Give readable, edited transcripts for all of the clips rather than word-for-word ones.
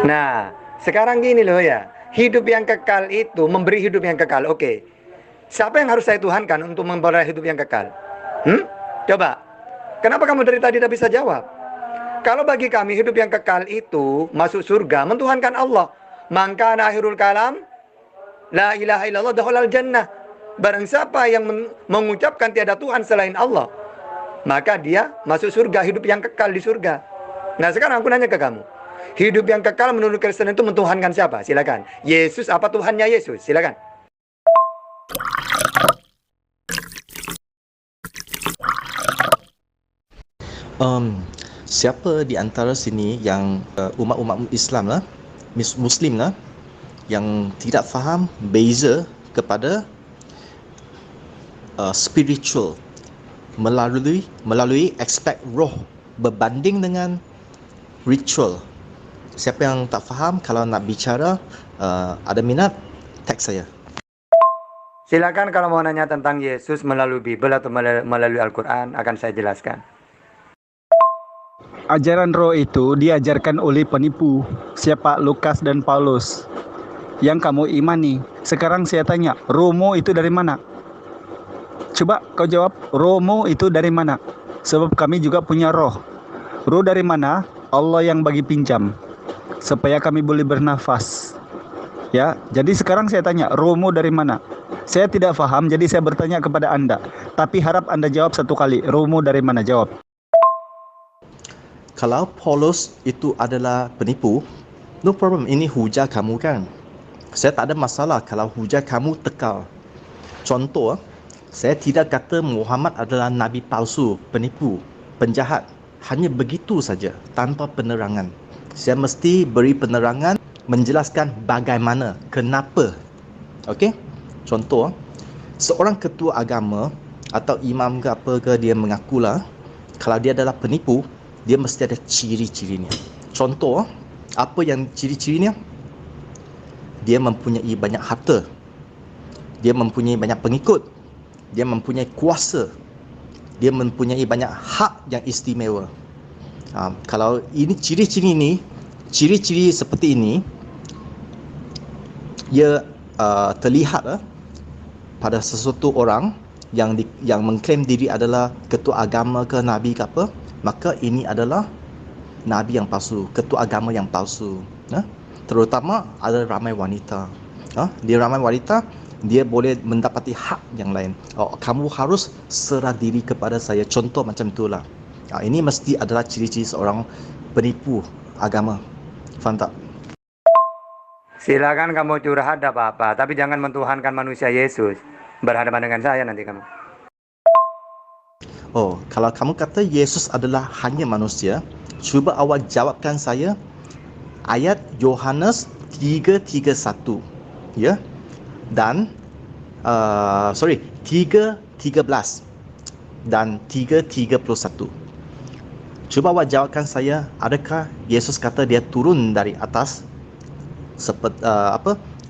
Nah, sekarang gini loh ya. Hidup yang kekal itu memberi hidup yang kekal. Oke. Siapa yang harus saya tuhankan untuk memperoleh hidup yang kekal? Hmm? Coba. Kenapa kamu dari tadi tidak bisa jawab? Kalau bagi kami hidup yang kekal itu masuk surga, mentuhankan Allah. Maka akhirul kalam la ilaha illallah dakhulal jannah. Barang siapa yang mengucapkan tiada Tuhan selain Allah, maka dia masuk surga, hidup yang kekal di surga. Nah, sekarang aku nanya ke kamu. Hidup yang kekal menurut Kristen itu mentuhankan siapa? Silakan. Yesus apa Tuhannya Yesus? Silakan. Um, Siapa di antara sini yang umat-umat Islam lah, Muslim lah, yang tidak faham beza kepada spiritual melalui aspek roh berbanding dengan ritual? Siapa yang tak faham? Kalau nak bicara, ada minat, teks saya. Silakan kalau mau nanya tentang Yesus melalui Bible atau melalui Al-Quran, akan saya jelaskan. Ajaran roh itu diajarkan oleh penipu, siapa Lukas dan Paulus, yang kamu imani. Sekarang saya tanya, rohmu itu dari mana? Coba kau jawab, rohmu itu dari mana? Sebab kami juga punya roh. Roh dari mana? Allah yang bagi pinjam, supaya kami boleh bernafas. Ya, jadi sekarang saya tanya, rohmu dari mana? Saya tidak faham, jadi saya bertanya kepada Anda. Tapi harap Anda jawab satu kali, rohmu dari mana? Jawab. Kalau Paulus itu adalah penipu, no problem, ini hujah kamu kan. Saya tak ada masalah kalau hujah kamu tekal. Contoh, saya tidak kata Muhammad adalah nabi palsu, penipu, penjahat. Hanya begitu saja, tanpa penerangan. Saya mesti beri penerangan, menjelaskan bagaimana, kenapa. Okey? Contoh, seorang ketua agama atau imam ke apa ke, dia mengakulah kalau dia adalah penipu, dia mesti ada ciri-cirinya. Contoh, apa yang ciri-cirinya? Dia mempunyai banyak harta, dia mempunyai banyak pengikut, dia mempunyai kuasa, dia mempunyai banyak hak yang istimewa. Kalau ini ciri-ciri ini, ciri-ciri seperti ini, ia terlihat pada sesuatu orang yang mengklaim diri adalah ketua agama ke nabi ke apa, maka ini adalah nabi yang palsu, ketua agama yang palsu. Terutama ada ramai wanita. Dia ramai wanita, dia boleh mendapati hak yang lain. Kamu harus serah diri kepada saya. Contoh macam itulah. Ini mesti adalah ciri-ciri seorang penipu agama. Faham tak? Silakan kamu curhat apa-apa, tapi jangan mentuhankan manusia Yesus. Berhadapan dengan saya nanti kamu. Kalau kamu kata Yesus adalah hanya manusia, cuba awak jawabkan saya ayat Yohanes 3:31, ya, dan 3:13 dan 3:31. Cuba awak jawabkan saya, adakah Yesus kata dia turun dari atas seperti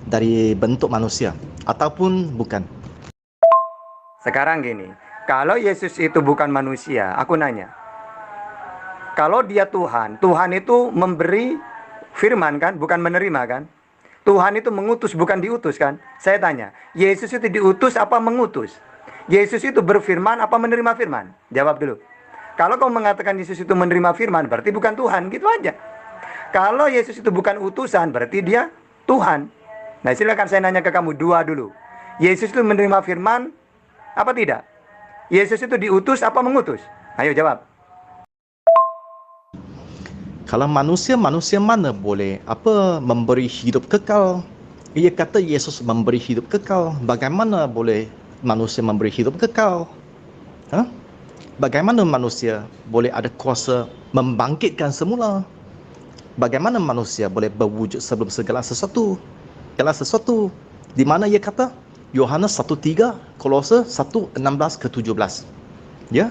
dari bentuk manusia ataupun bukan? Sekarang gini, kalau Yesus itu bukan manusia, aku nanya, kalau dia Tuhan, Tuhan itu memberi firman kan, bukan menerima kan? Tuhan itu mengutus, bukan diutus kan? Saya tanya, Yesus itu diutus apa mengutus? Yesus itu berfirman apa menerima firman? Jawab dulu. Kalau kau mengatakan Yesus itu menerima firman, berarti bukan Tuhan, gitu aja. Kalau Yesus itu bukan utusan, berarti dia Tuhan. Nah, silakan saya nanya ke kamu dua dulu. Yesus itu menerima firman apa tidak? Yesus itu diutus apa mengutus? Ayo jawab. Kalau manusia mana boleh memberi hidup kekal? Ia kata Yesus memberi hidup kekal. Bagaimana boleh manusia memberi hidup kekal? Bagaimana manusia boleh ada kuasa membangkitkan semula? Bagaimana manusia boleh berwujud sebelum segala sesuatu? Segala sesuatu di mana ia kata? Yohanes 1:3, Kolose 1:16 ke 17. Ya?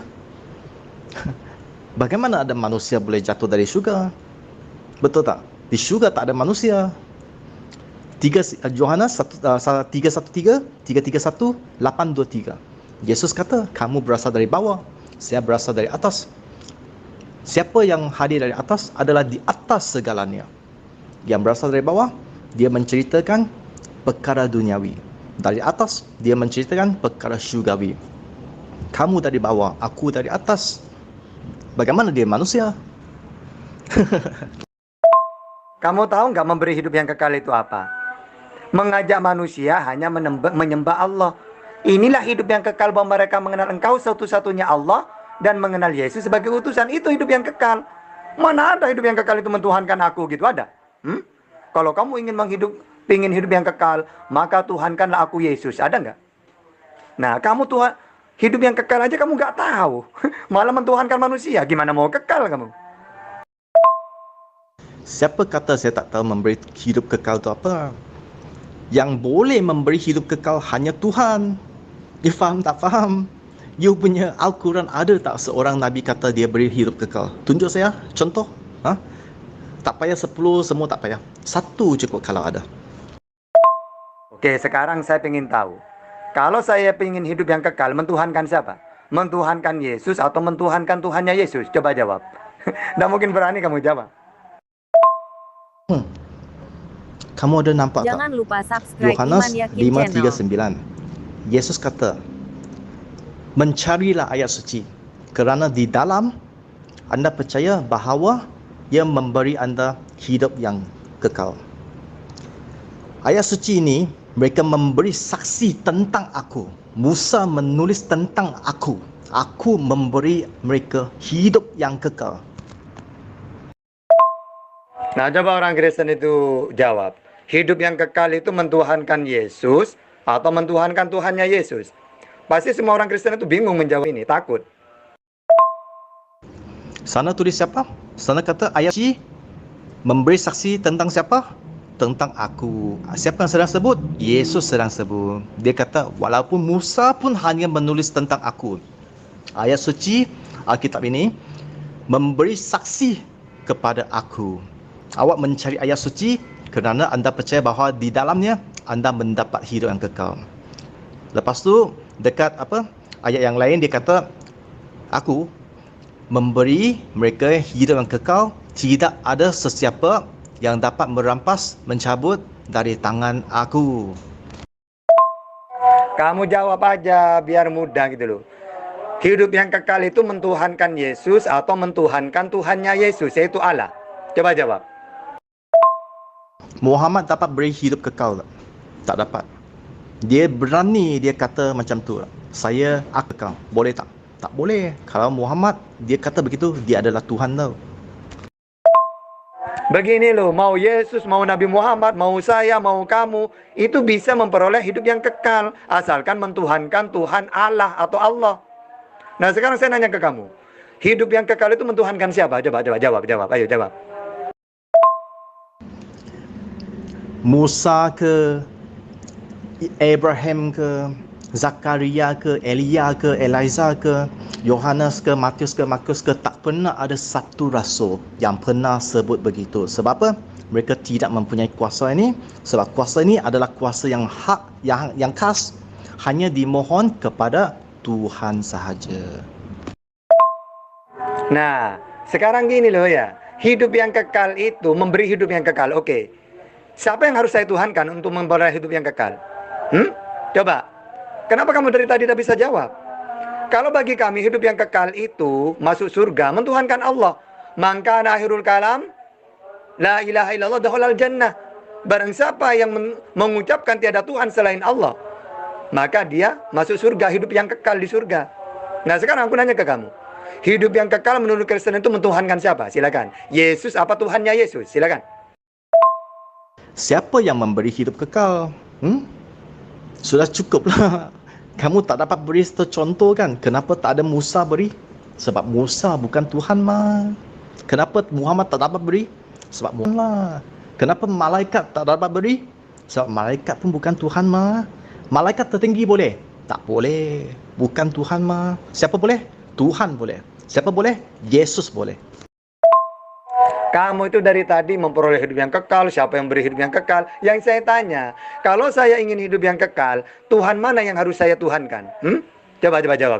Bagaimana ada manusia boleh jatuh dari syurga? Betul tak? Di syurga tak ada manusia. Yohanes 3:1, 3:31, 8:23. Yesus kata, kamu berasal dari bawah, saya berasal dari atas. Siapa yang hadir dari atas adalah di atas segalanya. Yang berasal dari bawah, dia menceritakan perkara duniawi. Dari atas, dia menceritakan perkara syurgawi. Kamu dari bawah, aku dari atas. Bagaimana dia manusia? Kamu tahu nggak memberi hidup yang kekal itu apa? Mengajak manusia hanya menyembah Allah. Inilah hidup yang kekal, bahwa mereka mengenal Engkau satu-satunya Allah dan mengenal Yesus sebagai utusan. Itu hidup yang kekal. Mana ada hidup yang kekal itu mentuhankan aku gitu, ada? Kalau kamu ingin hidup yang kekal, maka tuhankanlah aku Yesus. Ada nggak? Nah, kamu Tuhan hidup yang kekal aja kamu nggak tahu. Malah mentuhankan manusia. Gimana mau kekal kamu? Siapa kata saya tak tahu memberi hidup kekal itu apa? Yang boleh memberi hidup kekal hanya Tuhan. You faham tak faham? You punya Al-Quran ada tak seorang Nabi kata dia beri hidup kekal? Tunjuk saya contoh. Tak payah 10 semua tak payah. Satu cukup kalau ada. Oke, sekarang saya ingin tahu. Kalau saya ingin hidup yang kekal, mentuhankan siapa? Mentuhankan Yesus atau mentuhankan Tuhannya Yesus? Coba jawab. Tidak mungkin berani kamu jawab. Kamu ada nampak Jangan tak? lupa subscribe Yohanes Iman Yakin Channel. 5:39. Yesus kata, mencarilah ayat suci, kerana di dalam anda percaya bahawa ia memberi anda hidup yang kekal. Ayat suci ini, mereka memberi saksi tentang aku. Musa menulis tentang aku. Aku memberi mereka hidup yang kekal. Nah, coba orang Kristen itu jawab. Hidup yang kekal itu mentuhankan Yesus atau mentuhankan Tuhannya Yesus? Pasti semua orang Kristen itu bingung menjawab ini, takut. Sana tulis siapa? Sana kata ayat suci memberi saksi tentang siapa? Tentang aku. Siapa yang sedang sebut? Yesus sedang sebut. Dia kata, walaupun Musa pun hanya menulis tentang aku. Ayat suci Alkitab ini memberi saksi kepada aku. Awak mencari ayat suci kerana anda percaya bahawa di dalamnya anda mendapat hidup yang kekal. Lepas tu dekat ayat yang lain dia kata, aku memberi mereka hidup yang kekal, tidak ada sesiapa yang dapat merampas, mencabut dari tangan aku. Kamu jawab aja biar mudah gitu loh. Hidup yang kekal itu mentuhankan Yesus atau mentuhankan Tuhannya Yesus, yaitu Allah. Coba jawab. Muhammad dapat beri hidup kekal tak? Tak dapat. Dia berani dia kata macam tu. Saya kekal. Boleh tak? Tak boleh. Kalau Muhammad dia kata begitu, dia adalah Tuhan tau. Begini loh, mau Yesus, mau Nabi Muhammad, mau saya, mau kamu, itu bisa memperoleh hidup yang kekal asalkan mentuhankan Tuhan Allah atau Allah. Nah, sekarang saya nanya ke kamu. Hidup yang kekal itu mentuhankan siapa? Coba jawab. Ayo jawab. Musa ke, Abraham ke, Zakaria ke, Elia ke, Eliza ke, Yohanes ke, Matius ke, Markus ke, tak pernah ada satu rasul yang pernah sebut begitu. Sebab apa? Mereka tidak mempunyai kuasa ini. Sebab kuasa ini adalah kuasa yang hak, yang khas, hanya dimohon kepada Tuhan sahaja. Nah, sekarang gini loh ya. Hidup yang kekal itu memberi hidup yang kekal. Oke. Siapa yang harus saya tuhankan untuk memperoleh hidup yang kekal? Coba. Kenapa kamu dari tadi tidak bisa jawab? Kalau bagi kami hidup yang kekal itu masuk surga, mentuhankan Allah. Man kana akhirul kalam la ilaha illallah dakhalal jannah. Barang siapa yang mengucapkan tiada Tuhan selain Allah, maka dia masuk surga, hidup yang kekal di surga. Nah, sekarang aku nanya ke kamu. Hidup yang kekal menurut Kristen itu mentuhankan siapa? Silakan. Yesus apa Tuhannya Yesus? Silakan. Siapa yang memberi hidup kekal? Sudah cukuplah. Kamu tak dapat beri satu contoh kan? Kenapa tak ada Musa beri? Sebab Musa bukan Tuhan mah. Kenapa Muhammad tak dapat beri? Sebab Muhammad lah. Kenapa malaikat tak dapat beri? Sebab malaikat pun bukan Tuhan mah. Malaikat tertinggi boleh? Tak boleh. Bukan Tuhan mah. Siapa boleh? Tuhan boleh. Siapa boleh? Yesus boleh. Kamu itu dari tadi memperoleh hidup yang kekal. Siapa yang beri hidup yang kekal? Yang saya tanya, kalau saya ingin hidup yang kekal, Tuhan mana yang harus saya tuhankan? Coba jawab.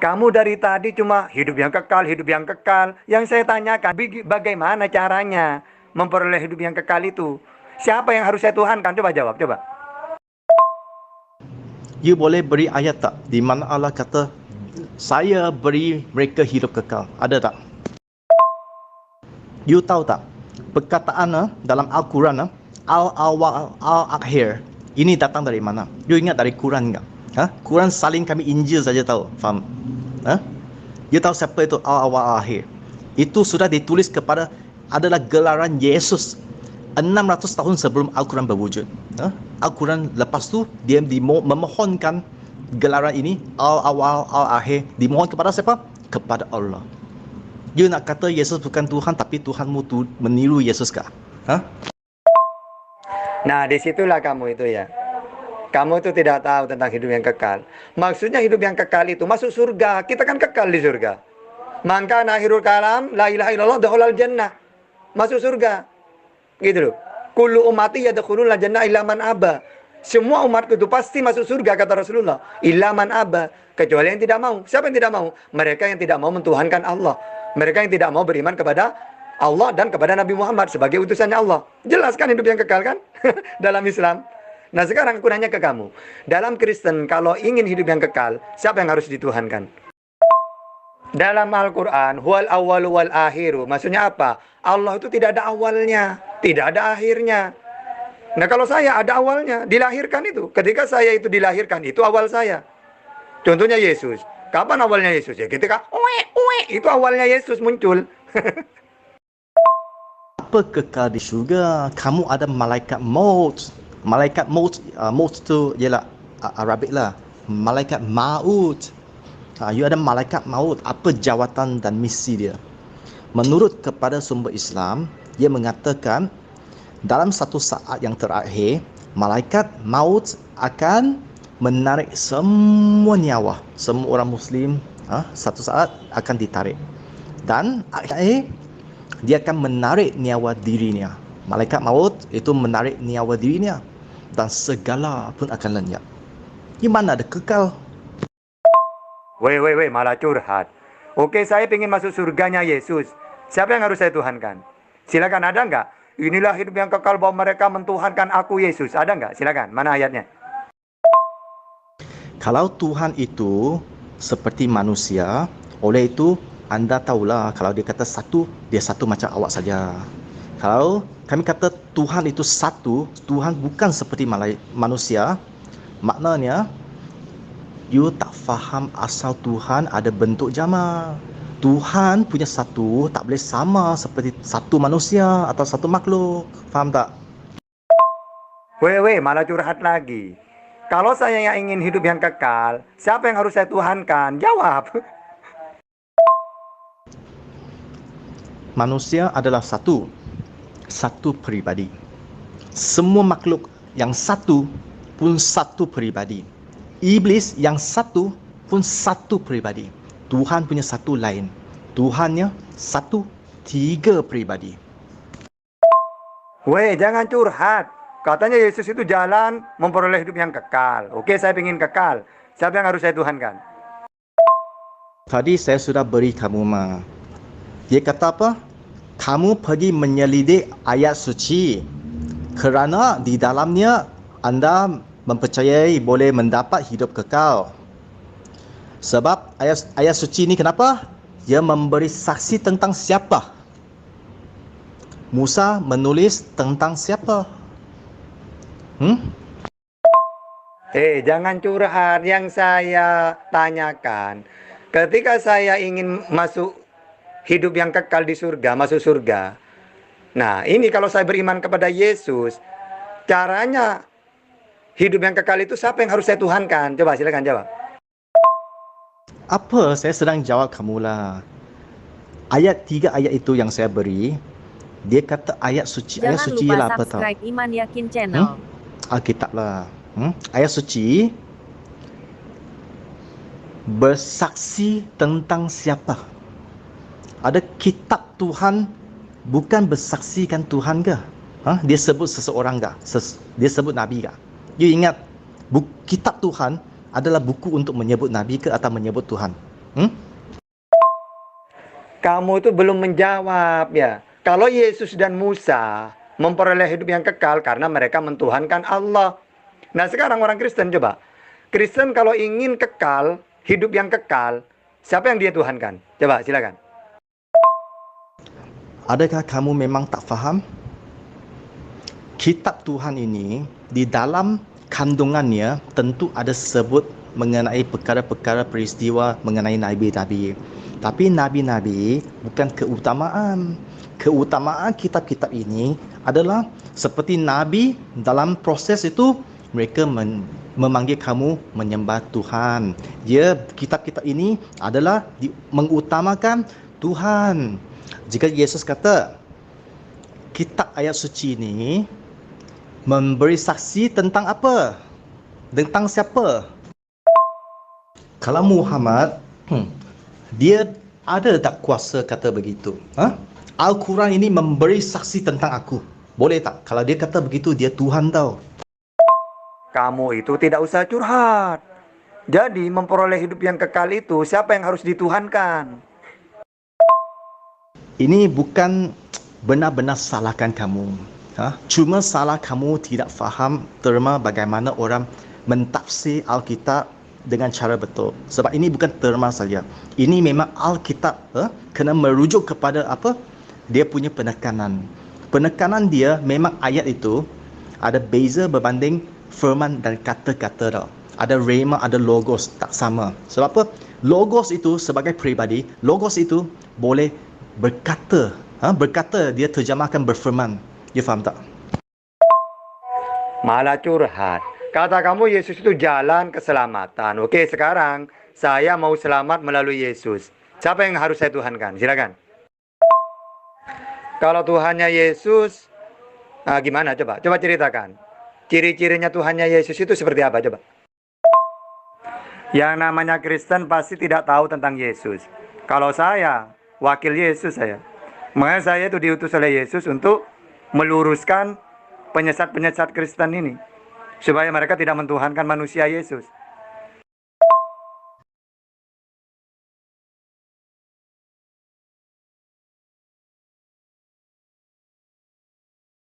Kamu dari tadi cuma hidup yang kekal. Yang saya tanyakan, bagaimana caranya? memperoleh hidup yang kekal itu? Siapa yang harus saya tuhankan? Coba jawab, coba. You boleh beri ayat tak di mana Allah kata saya beri mereka hidup kekal? Ada tak? You tahu tak? Perkataan dalam Al-Quran al-awwal al-akhir ini datang dari mana? You ingat dari Quran enggak? Quran salin kami Injil saja tahu. Faham? You tahu siapa itu al-awwal al-akhir? Itu sudah ditulis kepada adalah gelaran Yesus 600 tahun sebelum Al-Quran berwujud. Al-Quran lepas tu dia memohonkan gelaran ini al-awwal al-akhir, dimohon kepada siapa? Kepada Allah. You nak kata Yesus bukan Tuhan tapi Tuhanmu tu meniru Yesus kah? Nah, disitulah kamu itu ya. Kamu itu tidak tahu tentang hidup yang kekal. Maksudnya hidup yang kekal itu masuk surga. Kita kan kekal di surga. Man kana akhirul kalam la ilaha illallah dakhalal jannah. Masuk surga. Gitu loh. Kullu ummati yadkhulul jannah illa man aba. Semua umatku itu pasti masuk surga kata Rasulullah. Illa man aba, kecuali yang tidak mau. Siapa yang tidak mau? Mereka yang tidak mau mentuhankan Allah. Mereka yang tidak mau beriman kepada Allah dan kepada Nabi Muhammad sebagai utusannya Allah. Jelas kan hidup yang kekal kan? Dalam Islam. Nah, sekarang aku nanya ke kamu. Dalam Kristen kalau ingin hidup yang kekal, siapa yang harus dituhankan? Dalam Al-Quran, huwal awwalu wal akhiru. Maksudnya apa? Allah itu tidak ada awalnya, tidak ada akhirnya. Nah, kalau saya ada awalnya, dilahirkan itu. Ketika saya itu dilahirkan, itu awal saya. Contohnya Yesus. Kapan awalnya Yesus? Ya ketika itu awalnya Yesus muncul. Apa kekal di syurga? Kamu ada malaikat maut. Malaikat maut, maut tu ialah Arabik lah. Malaikat maut. You ada malaikat maut. Apa jawatan dan misi dia? Menurut kepada sumber Islam, dia mengatakan dalam satu saat yang terakhir, malaikat maut akan menarik semua nyawa, semua orang Muslim. Satu saat akan ditarik. Dan akhir dia akan menarik nyawa dirinya. Malaikat maut itu menarik nyawa dirinya dan segala pun akan lenyap. Di mana ada kekal? Weh, malah curhat. Oke, saya ingin masuk surganya Yesus. Siapa yang harus saya tuhankan? Silakan, ada enggak? Inilah hidup yang kekal bahwa mereka mentuhankan aku Yesus. Ada enggak? Silakan, mana ayatnya? Kalau Tuhan itu seperti manusia, oleh itu anda tahulah kalau dia kata satu, dia satu macam awak saja. Kalau kami kata Tuhan itu satu, Tuhan bukan seperti manusia, maknanya you tak faham asal Tuhan ada bentuk jamak. Tuhan punya satu tak boleh sama seperti satu manusia atau satu makhluk. Faham tak? Weh, malah curhat lagi. Kalau saya yang ingin hidup yang kekal, siapa yang harus saya tuhankan? Jawab. Manusia adalah satu peribadi. Semua makhluk yang satu pun satu peribadi. Iblis yang satu pun satu peribadi. Tuhan punya satu lain. Tuhannya satu, tiga peribadi. Weh, jangan curhat. Katanya Yesus itu jalan memperoleh hidup yang kekal. Oke, saya ingin kekal. Siapa yang harus saya tuhankan? Tadi saya sudah beri kamu Dia kata apa? Kamu pergi menyelidik ayat suci. Kerana di dalamnya anda mempercayai boleh mendapat hidup kekal. Sebab ayat suci ini kenapa? Dia memberi saksi tentang siapa? Musa menulis tentang siapa? Jangan curhat. Yang saya tanyakan, ketika saya ingin masuk hidup yang kekal di surga, masuk surga. Nah, ini kalau saya beriman kepada Yesus, caranya hidup yang kekal itu siapa yang harus saya tuhankan? Coba silakan jawab. Apa? Saya sedang jawab kamulah. Tiga ayat itu yang saya beri, dia kata ayat suci. Jangan ayat suci lupa ialah apa tahu? subscribe Iman Yakin Channel. Alkitab lah. Ayat suci bersaksi tentang siapa? Ada kitab Tuhan bukan bersaksikan Tuhan ke? Dia sebut seseorang ke? Dia sebut Nabi ke? You ingat, kitab Tuhan adalah buku untuk menyebut Nabi ke atau menyebut Tuhan? Kamu itu belum menjawab ya. Kalau Yesus dan Musa memperoleh hidup yang kekal karena mereka mentuhankan Allah. Nah sekarang orang Kristen coba. Kristen kalau ingin kekal, hidup yang kekal, siapa yang dia tuhankan? Coba silakan. Adakah kamu memang tak faham? Kitab Tuhan ini di dalam kandungannya tentu ada sebut mengenai perkara-perkara peristiwa mengenai nabi-nabi. Tapi nabi-nabi bukan keutamaan. Keutamaan kitab-kitab ini adalah seperti nabi dalam proses itu mereka memanggil kamu menyembah Tuhan. Kitab-kitab ini adalah mengutamakan Tuhan. Jika Yesus kata kitab ayat suci ini memberi saksi tentang apa? Tentang siapa? Kalau Muhammad, dia ada tak kuasa kata begitu? Al-Quran ini memberi saksi tentang aku. Boleh tak? Kalau dia kata begitu, dia Tuhan tau. Kamu itu tidak usah curhat. Jadi memperoleh hidup yang kekal itu siapa yang harus dituhankan? Ini bukan benar-benar salahkan kamu. Cuma salah kamu tidak faham terma bagaimana orang mentafsir Alkitab dengan cara betul. Sebab ini bukan terma saja. Ini memang Alkitab kena merujuk kepada apa? Dia punya penekanan. Penekanan dia memang ayat itu ada beza berbanding firman dan kata-kata tau. Ada rema, ada logos, tak sama. Sebab apa? Logos itu sebagai peribadi, logos itu boleh berkata. Berkata dia terjemahkan berfirman. Dia faham tak? Malah curhat. Kata kamu Yesus itu jalan keselamatan. Oke, sekarang saya mau selamat melalui Yesus. Siapa yang harus saya tuhankan? Silakan. Kalau Tuhannya Yesus, gimana coba? Coba ceritakan. Ciri-cirinya Tuhannya Yesus itu seperti apa coba? Yang namanya Kristen pasti tidak tahu tentang Yesus. Kalau saya, wakil Yesus saya. Makanya saya itu diutus oleh Yesus untuk meluruskan penyesat-penyesat Kristen ini. Supaya mereka tidak mentuhankan manusia Yesus.